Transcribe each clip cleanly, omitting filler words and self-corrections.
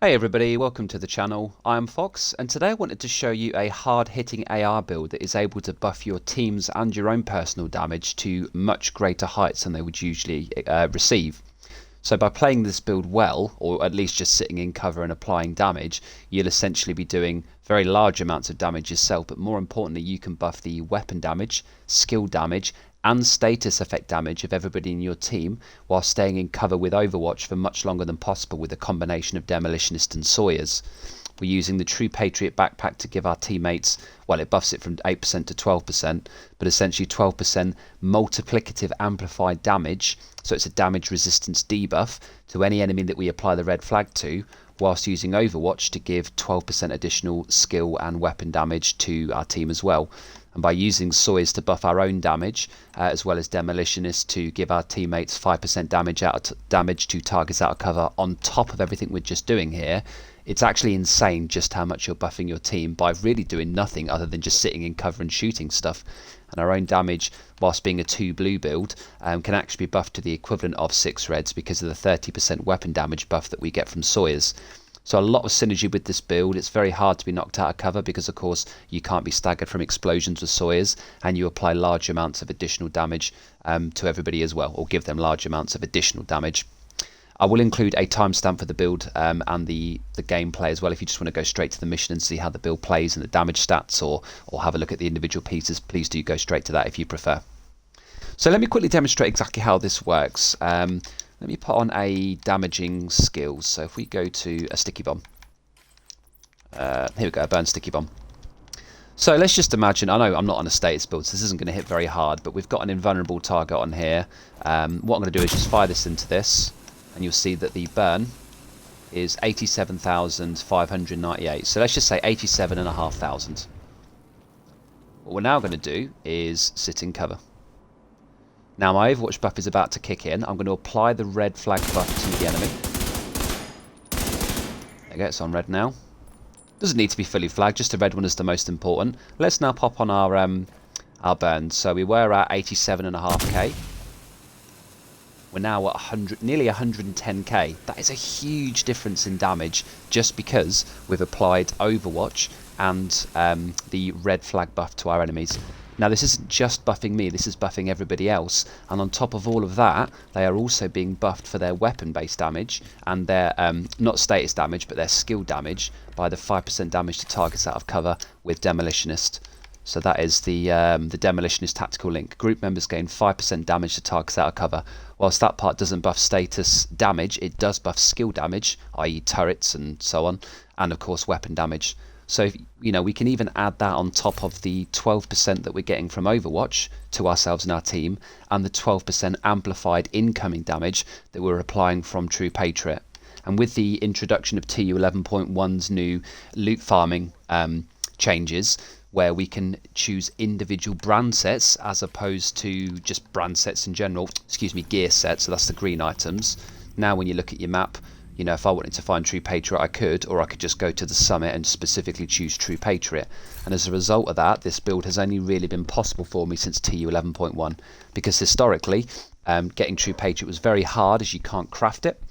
Hey everybody, welcome to the channel. I'm Fox, and today I wanted to show you a hard-hitting AR build that is able to buff your team's and your own personal damage to much greater heights than they would usually receive. So by playing this build well, or at least just sitting in cover and applying damage, you'll essentially be doing very large amounts of damage yourself, but more importantly you can buff the weapon damage, skill damage, and status effect damage of everybody in your team while staying in cover with Overwatch for much longer than possible with a combination of Demolitionist and Sawyers. We're using the True Patriot backpack to give our teammates, well, it buffs it from 8% to 12%, but essentially 12% multiplicative amplified damage, so it's a damage resistance debuff to any enemy that we apply the red flag to, whilst using Overwatch to give 12% additional skill and weapon damage to our team as well. And by using Sawyers to buff our own damage, as well as Demolitionist to give our teammates 5% damage to targets out of cover on top of everything we're just doing here, it's actually insane just how much you're buffing your team by really doing nothing other than just sitting in cover and shooting stuff. And our own damage, whilst being a 2 blue build, can actually be buffed to the equivalent of 6 reds because of the 30% weapon damage buff that we get from Sawyers. So a lot of synergy with this build. It's very hard to be knocked out of cover because of course you can't be staggered from explosions with Sawyers, and you apply large amounts of additional damage to everybody as well, or give them large amounts of additional damage. I will include a timestamp for the build and the gameplay as well. If you just want to go straight to the mission and see how the build plays and the damage stats, or have a look at the individual pieces, please do go straight to that if you prefer. So let me quickly demonstrate exactly how this works. Let me put on a damaging skills. So if we go to a sticky bomb. Here we go, a burn sticky bomb. So let's just imagine, I know I'm not on a status build, so this isn't going to hit very hard, but we've got an invulnerable target on here. What I'm going to do is just fire this into this, and you'll see that the burn is 87,598. So let's just say 87,500. What we're now going to do is sit in cover. Now my Overwatch buff is about to kick in. I'm going to apply the red flag buff to the enemy. There you go, it's on red now. Doesn't need to be fully flagged, just the red one is the most important. Let's now pop on our burn. So we were at 87.5k. We're now at nearly 110k. That is a huge difference in damage just because we've applied Overwatch and the red flag buff to our enemies. Now this isn't just buffing me, this is buffing everybody else, and on top of all of that they are also being buffed for their weapon based damage and their not status damage but their skill damage by the 5% damage to targets out of cover with Demolitionist. So that is the Demolitionist tactical link. Group members gain 5% damage to targets out of cover. Whilst that part doesn't buff status damage, it does buff skill damage, i.e. turrets and so on, and of course weapon damage. So, you know, we can even add that on top of the 12% that we're getting from Overwatch to ourselves and our team, and the 12% amplified incoming damage that we're applying from True Patriot. And with the introduction of TU 11.1's new loot farming changes, where we can choose individual brand sets as opposed to just brand sets in general, gear sets, so that's the green items. Now when you look at your map, you know, if I wanted to find True Patriot, I could, or I could just go to the summit and specifically choose True Patriot. And as a result of that, this build has only really been possible for me since TU 11.1, because historically, getting True Patriot was very hard as you can't craft it,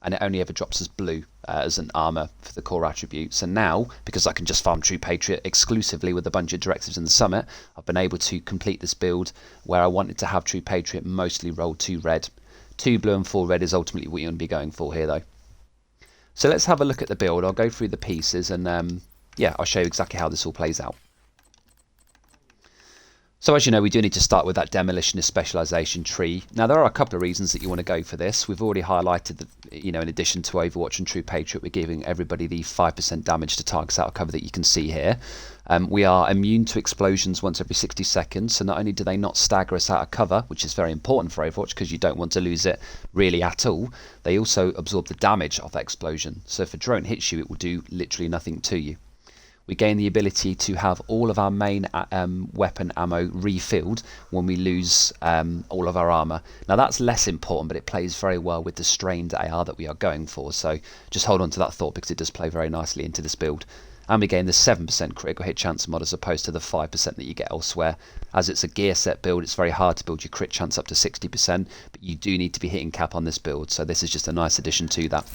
and it only ever drops as blue as an armor for the core attributes. And now, because I can just farm True Patriot exclusively with a bunch of directives in the summit, I've been able to complete this build where I wanted to have True Patriot mostly rolled 2 red. 2 blue and 4 red is ultimately what you want to be going for here though. So let's have a look at the build. I'll go through the pieces and yeah, I'll show you exactly how this all plays out. So as you know, we do need to start with that Demolitionist specialization tree. Now there are a couple of reasons that you want to go for this. We've already highlighted that, you know, in addition to Overwatch and True Patriot, we're giving everybody the 5% damage to targets out of cover that you can see here. We are immune to explosions once every 60 seconds, so not only do they not stagger us out of cover, which is very important for Overwatch because you don't want to lose it really at all, they also absorb the damage of that explosion. So if a drone hits you, it will do literally nothing to you. We gain the ability to have all of our main weapon ammo refilled when we lose all of our armor. Now that's less important, but it plays very well with the strained AR that we are going for, so just hold on to that thought because it does play very nicely into this build. And we gain the 7% critical hit chance mod as opposed to the 5% that you get elsewhere. As it's a gear set build, it's very hard to build your crit chance up to 60%, but you do need to be hitting cap on this build, so this is just a nice addition to that.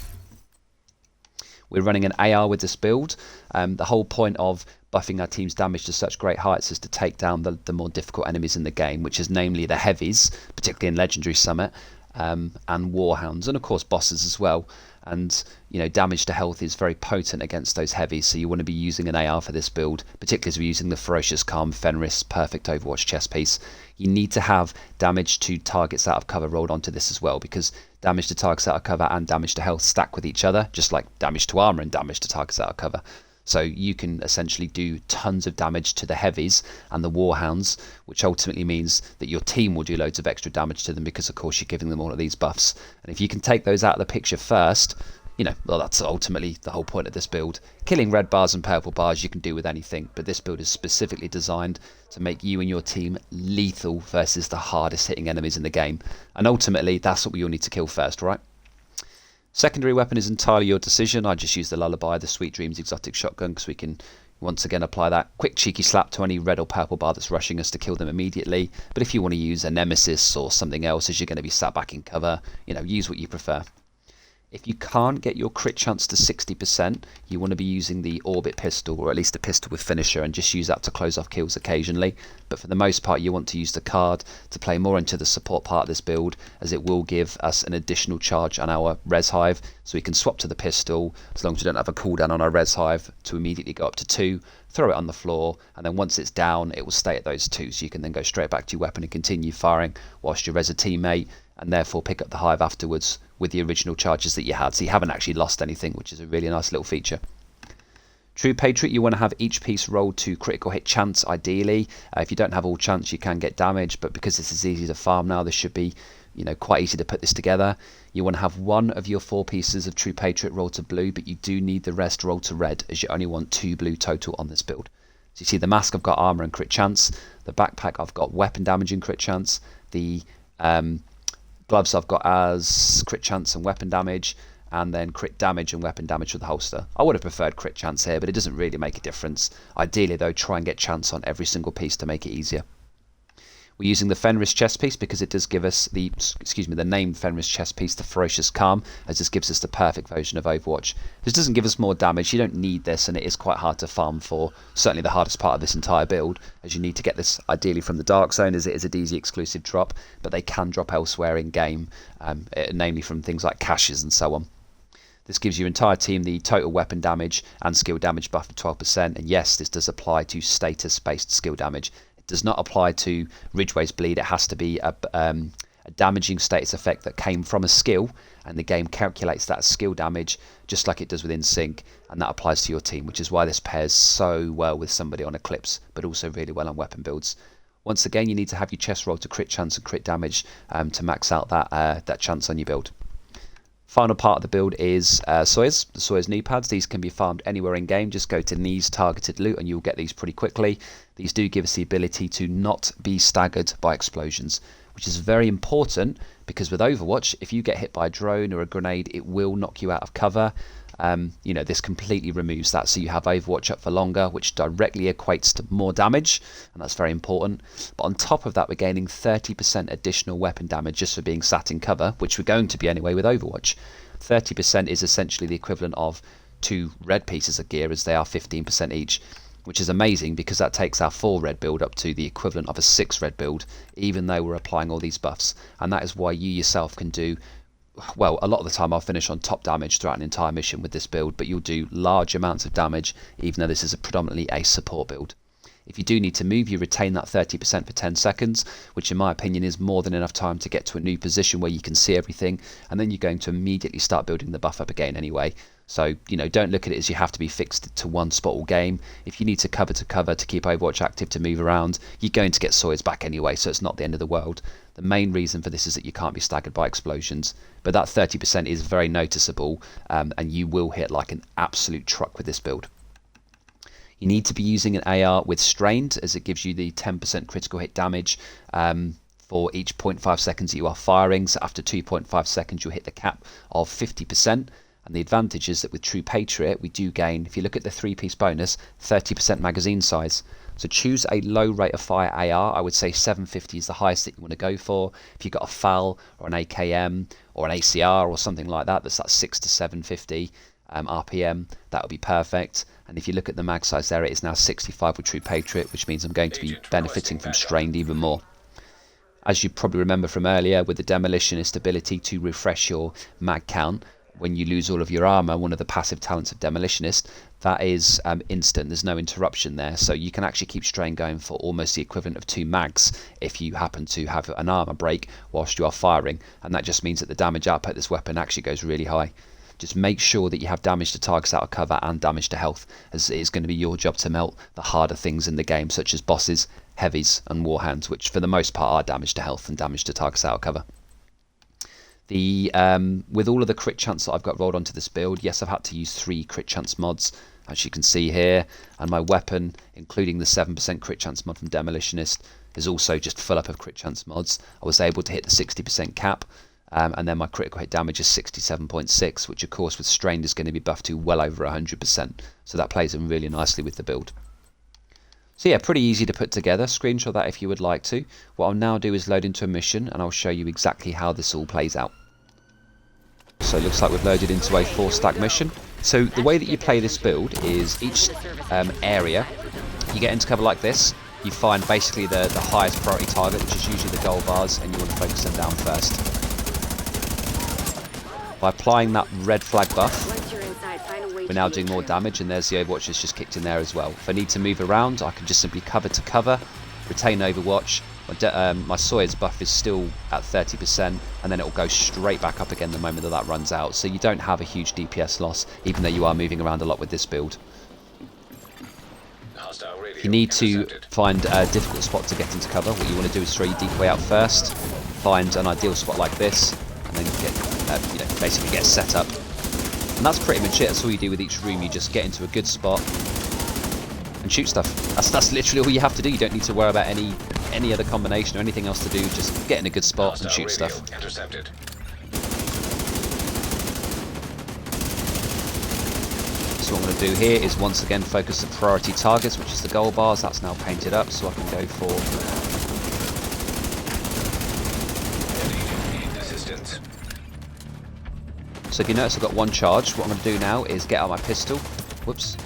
We're running an AR with this build. The whole point of buffing our team's damage to such great heights is to take down the more difficult enemies in the game, which is namely the heavies, particularly in Legendary Summit, and Warhounds, and of course bosses as well. And damage to health is very potent against those heavies, so you want to be using an AR for this build, particularly as we're using the Ferocious Calm Fenris Perfect Overwatch chest piece. You need to have damage to targets out of cover rolled onto this as well, because damage to targets out of cover and damage to health stack with each other, just like damage to armor and damage to targets out of cover. So you can essentially do tons of damage to the heavies and the Warhounds, which ultimately means that your team will do loads of extra damage to them because, of course, you're giving them all of these buffs. And if you can take those out of the picture first, well, that's ultimately the whole point of this build. Killing red bars and purple bars you can do with anything, but this build is specifically designed to make you and your team lethal versus the hardest hitting enemies in the game. And ultimately, that's what we all need to kill first, right? Secondary weapon is entirely your decision. I just use the Lullaby, the Sweet Dreams exotic shotgun, because we can once again apply that quick cheeky slap to any red or purple bar that's rushing us to kill them immediately. But if you want to use a Nemesis or something else as you're going to be sat back in cover, use what you prefer. If you can't get your crit chance to 60%, you want to be using the Orbit pistol, or at least a pistol with finisher, and just use that to close off kills occasionally. But for the most part, you want to use the card to play more into the support part of this build, as it will give us an additional charge on our res hive, so we can swap to the pistol as long as we don't have a cooldown on our res hive to immediately go up to 2, throw it on the floor, and then once it's down, it will stay at those 2, so you can then go straight back to your weapon and continue firing whilst you res a teammate, and therefore pick up the hive afterwards with the original charges that you had, so you haven't actually lost anything, which is a really nice little feature. True Patriot, you want to have each piece rolled to critical hit chance ideally. If you don't have all chance, you can get damage, but because this is easy to farm now, this should be quite easy to put this together. You want to have one of your 4 pieces of True Patriot rolled to blue, but you do need the rest rolled to red, as you only want 2 blue total on this build. So you see the mask, I've got armor and crit chance. The backpack, I've got weapon damage and crit chance. The gloves I've got as crit chance and weapon damage, and then crit damage and weapon damage with the holster. I would have preferred crit chance here, but it doesn't really make a difference. Ideally though, try and get chance on every single piece to make it easier. We're using the Fenris chest piece because it does give us the named Fenris chest piece, the Ferocious Calm, as this gives us the perfect version of Overwatch. This doesn't give us more damage, you don't need this, and it is quite hard to farm for, certainly the hardest part of this entire build, as you need to get this ideally from the Dark Zone, as it is a DZ exclusive drop, but they can drop elsewhere in game, namely from things like caches and so on. This gives your entire team the total weapon damage and skill damage buff of 12%, and yes, this does apply to status-based skill damage. It does not apply to Ridgeway's Bleed. It has to be a damaging status effect that came from a skill, and the game calculates that as skill damage just like it does within Sync, and that applies to your team, which is why this pairs so well with somebody on Eclipse, but also really well on weapon builds. Once again, you need to have your chest roll to crit chance and crit damage to max out that chance on your build. Final part of the build is Sawyers, the Sawyers Kneepads. These can be farmed anywhere in game. Just go to knees targeted loot and you'll get these pretty quickly. These do give us the ability to not be staggered by explosions, which is very important because with Overwatch, if you get hit by a drone or a grenade, it will knock you out of cover. This completely removes that, so you have Overwatch up for longer, which directly equates to more damage, and that's very important. But on top of that, we're gaining 30% additional weapon damage just for being sat in cover, which we're going to be anyway with Overwatch. 30% is essentially the equivalent of 2 red pieces of gear, as they are 15% each, which is amazing because that takes our 4 red build up to the equivalent of a 6 red build, even though we're applying all these buffs. And that is why you yourself can do, well, a lot of the time I'll finish on top damage throughout an entire mission with this build, but you'll do large amounts of damage even though this is predominantly a support build. If you do need to move, you retain that 30% for 10 seconds, which in my opinion is more than enough time to get to a new position where you can see everything, and then you're going to immediately start building the buff up again anyway. So, don't look at it as you have to be fixed to one spot all game. If you need to cover to keep Overwatch active to move around, you're going to get Sawyers back anyway, so it's not the end of the world. The main reason for this is that you can't be staggered by explosions, but that 30% is very noticeable, and you will hit like an absolute truck with this build. You need to be using an AR with Strained, as it gives you the 10% critical hit damage for each 0.5 seconds that you are firing, so after 2.5 seconds you'll hit the cap of 50%. And the advantage is that with True Patriot we do gain, if you look at the 3-piece bonus, 30% magazine size. So choose a low rate of fire AR. I would say 750 is the highest that you want to go for. If you've got a FAL or an AKM or an ACR or something like that, that's 6 to 750 RPM, that would be perfect. And if you look at the mag size there, it is now 65 with True Patriot, which means I'm going to be benefiting from strained even more. As you probably remember from earlier, with the Demolitionist ability to refresh your mag count when you lose all of your armor, one of the passive talents of Demolitionist, that is instant. There's no interruption there, so you can actually keep strain going for almost the equivalent of 2 mags if you happen to have an armor break whilst you are firing, and that just means that the damage output of this weapon actually goes really high. Just make sure that you have damage to targets out of cover and damage to health, as it is going to be your job to melt the harder things in the game, such as bosses, heavies and warhounds, which for the most part are damage to health and damage to targets out of cover. With all of the crit chance that I've got rolled onto this build, yes, I've had to use 3 crit chance mods, as you can see here, and my weapon, including the 7% crit chance mod from Demolitionist, is also just full up of crit chance mods. I was able to hit the 60% cap, and then my critical hit damage is 67.6, which of course with strained is going to be buffed to well over 100%, so that plays in really nicely with the build. So yeah, pretty easy to put together. Screenshot that if you would like to. What I'll now do is load into a mission, and I'll show you exactly how this all plays out. So it looks like we've loaded into a 4-stack mission. So the way that you play this build is each area you get into cover like this. You find basically the highest priority target, which is usually the gold bars, and you want to focus them down first. By applying that red flag buff, we're now doing more damage, and there's the Overwatch that's just kicked in there as well. If I need to move around, I can just simply cover to cover, retain Overwatch. My Sawyers buff is still at 30%, and then it will go straight back up again the moment that runs out. So you don't have a huge DPS loss, even though you are moving around a lot with this build. If you need to find a difficult spot to get into cover, what you want to do is throw your decoy out first, find an ideal spot like this, and then get, basically get set up. And that's pretty much it. That's all you do with each room. You just get into a good spot and shoot stuff. That's literally all you have to do. You don't need to worry about any other combination or anything else to do. Just get in a good spot and shoot stuff. Intercepted. So what I'm going to do here is once again focus the priority targets, which is the gold bars. That's now painted up, so I can go for assistance. So if you notice I've got 1 charge, what I'm going to do now is get out my pistol. Whoops.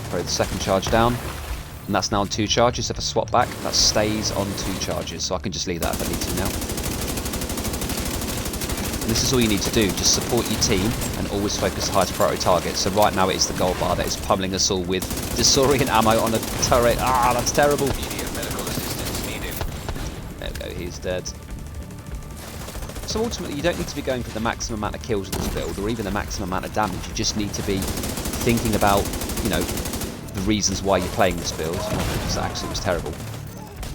Throw the second charge down. And that's now on 2 charges. If I swap back, that stays on 2 charges. So I can just leave that if I need to now. And this is all you need to do. Just support your team and always focus the highest priority target. So right now it is the gold bar that is pummeling us all with disorient ammo on a turret. Ah, that's terrible. Immediate medical assistance needed. There we go, he's dead. So ultimately you don't need to be going for the maximum amount of kills with this build, or even the maximum amount of damage. You just need to be thinking about, the reasons why you're playing this build, not because that actually was terrible,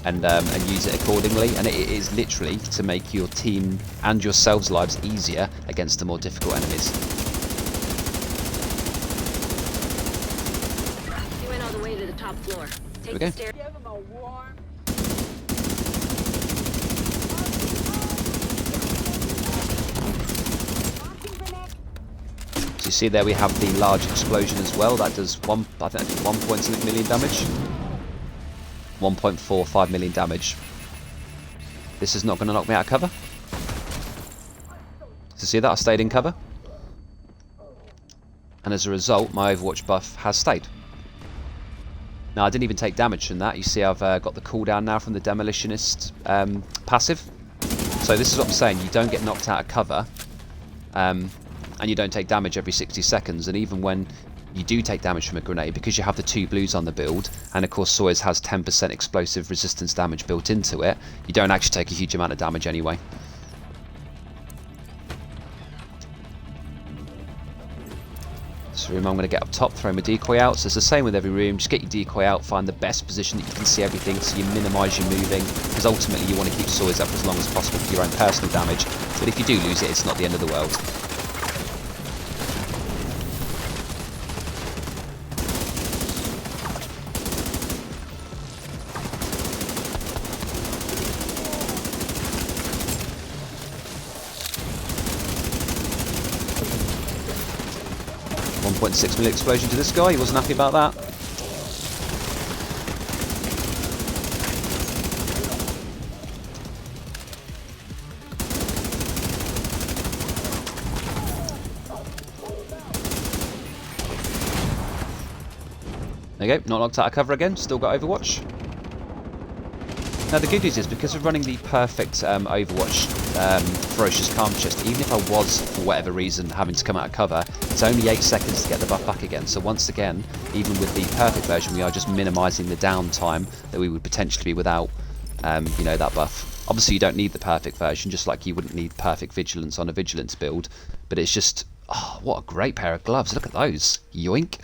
and use it accordingly. And it is literally to make your team and yourselves' lives easier against the more difficult enemies. You went all the way to the top floor. Here we go. So you see there we have the large explosion as well. That does 1.7 million damage. 1.45 million damage. This is not going to knock me out of cover. So see that? I stayed in cover. And as a result, my Overwatch buff has stayed. Now I didn't even take damage from that. You see I've got the cooldown now from the Demolitionist passive. So this is what I'm saying. You don't get knocked out of cover. And you don't take damage every 60 seconds, and even when you do take damage from a grenade, because you have the 2 blues on the build, and of course Sawyers has 10% explosive resistance damage built into it, you don't actually take a huge amount of damage anyway. So room I'm going to get up top, throw my decoy out. So it's the same with every room. Just get your decoy out, find the best position that you can see everything, so you minimise your moving, because ultimately you want to keep Sawyers up as long as possible for your own personal damage. But if you do lose it, it's not the end of the world. .6 million explosion to this guy. He wasn't happy about that. There you go, not knocked out of cover again, still got Overwatch. Now the good news is, because of running the perfect Overwatch Ferocious Calm Chest, even if I was, for whatever reason, having to come out of cover, it's only 8 seconds to get the buff back again. So once again, even with the perfect version, we are just minimising the downtime that we would potentially be without, you know, that buff. Obviously you don't need the perfect version, just like you wouldn't need perfect vigilance on a vigilance build, but it's just, oh, what a great pair of gloves, look at those, yoink.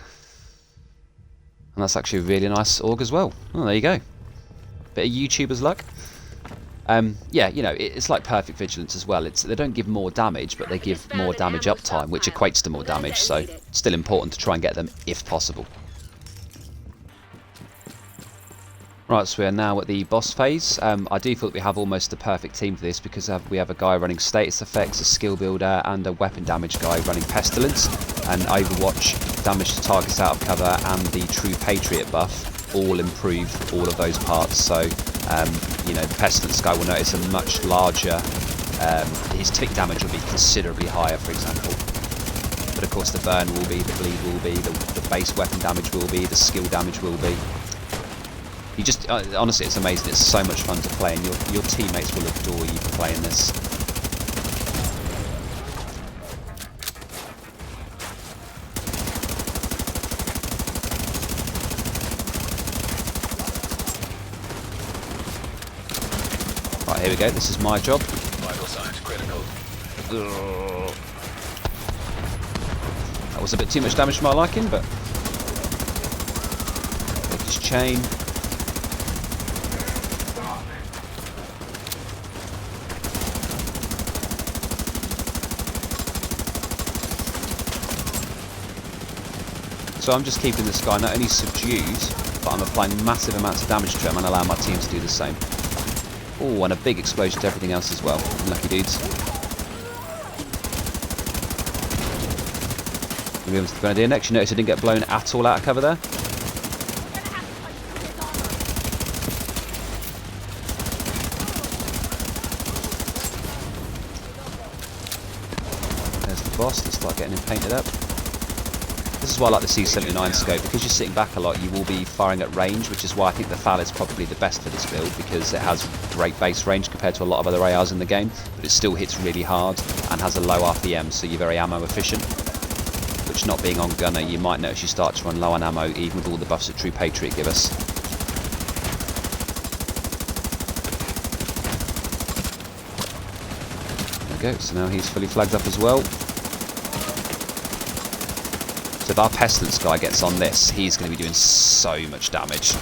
And that's actually a really nice AUG as well. Oh, there you go. Bit of YouTuber's luck. Yeah, you know, it's like perfect vigilance as well. They don't give more damage, but they give more damage uptime, which equates to more damage, so it's still important to try and get them if possible. Right, so we are now at the boss phase. I do feel that we have almost the perfect team for this, because we have a guy running status effects, a skill builder, and a weapon damage guy running pestilence, and Overwatch, damage to targets out of cover, and the True Patriot buff all improve all of those parts. So you know, the pestilence guy will notice a much larger, his tick damage will be considerably higher, for example. But of course the burn will be, the bleed will be, the base weapon damage will be, the skill damage will be. You just, honestly, it's amazing. It's so much fun to play, and your teammates will adore you for playing this. Right, here we go. This is my job. Vital signs critical. That was a bit too much damage for my liking, but take his chain. So I'm just keeping this guy not only subdued, but I'm applying massive amounts of damage to him and allowing my team to do the same. Oh, and a big explosion to everything else as well. Lucky dudes. Maybe what's the good idea next? You notice I didn't get blown at all out of cover there. There's the boss. Let's start getting him painted up. This is why I like the C79 scope, because you're sitting back a lot, you will be firing at range, which is why I think the FAL is probably the best for this build, because it has great base range compared to a lot of other ARs in the game, but it still hits really hard and has a low RPM, so you're very ammo efficient. Which, not being on gunner, you might notice you start to run low on ammo, even with all the buffs that True Patriot give us. There we go, so now he's fully flagged up as well. So if our pestilence guy gets on this, he's going to be doing so much damage.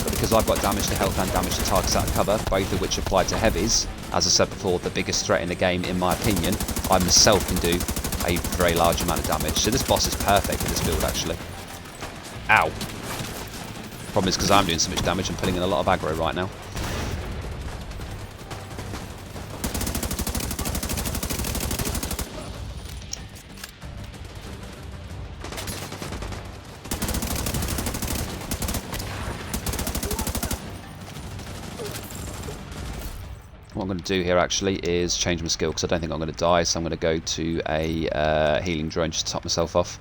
But because I've got damage to health and damage to targets out of cover, both of which apply to heavies, as I said before, the biggest threat in the game, in my opinion, I myself can do a very large amount of damage. So this boss is perfect for this build, actually. Ow. Problem is, because I'm doing so much damage, I'm putting in a lot of aggro right now. What I'm going to do here actually is change my skill, because I don't think I'm going to die, so I'm going to go to a healing drone just to top myself off.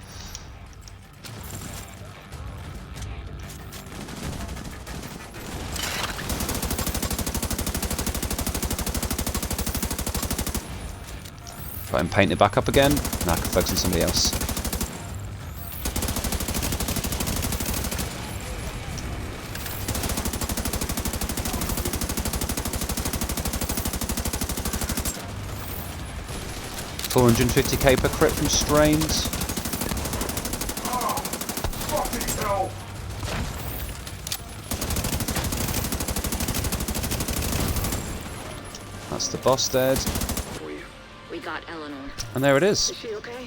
Got him painted back up again, now I can focus on somebody else. $450k per crit from strains. Oh, fucking hell. That's the boss dead. We got Eleanor. And there it is. Is she okay?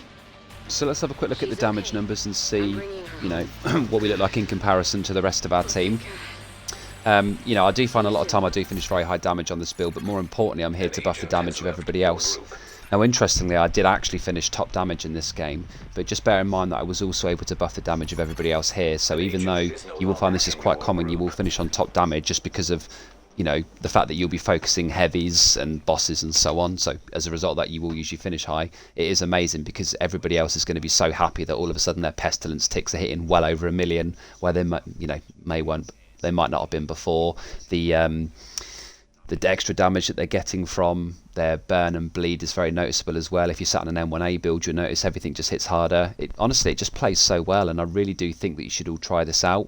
So let's have a quick look at the damage numbers and see, you know, what we look like in comparison to the rest of our team. You know, I do find a lot of time I do finish very high damage on this build, but more importantly, I'm here to buff the damage of everybody else. Now, interestingly, I did actually finish top damage in this game, but just bear in mind that I was also able to buff the damage of everybody else here, so even though you will find this is quite common, you will finish on top damage just because of you know, the fact that you'll be focusing heavies and bosses and so on, so as a result of that you will usually finish high, it is amazing because everybody else is going to be so happy that all of a sudden their pestilence ticks are hitting well over 1 million, where they might, you know, they might not have been before. The extra damage that they're getting from their burn and bleed is very noticeable as well. If you're sat on an M1A build, you'll notice everything just hits harder. Honestly, it just plays so well, and I really do think that you should all try this out.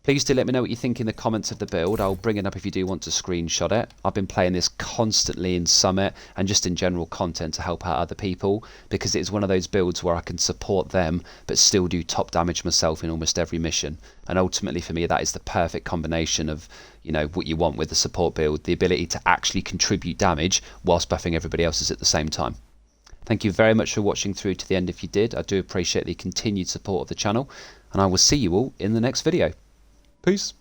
Please do let me know what you think in the comments of the build. I'll bring it up if you do want to screenshot it. I've been playing this constantly in Summit and just in general content to help out other people, because it's one of those builds where I can support them but still do top damage myself in almost every mission. And ultimately for me that is the perfect combination of, you know, what you want with the support build, the ability to actually contribute damage whilst buffing everybody else's at the same time. Thank you very much for watching through to the end if you did. I do appreciate the continued support of the channel, and I will see you all in the next video. Peace.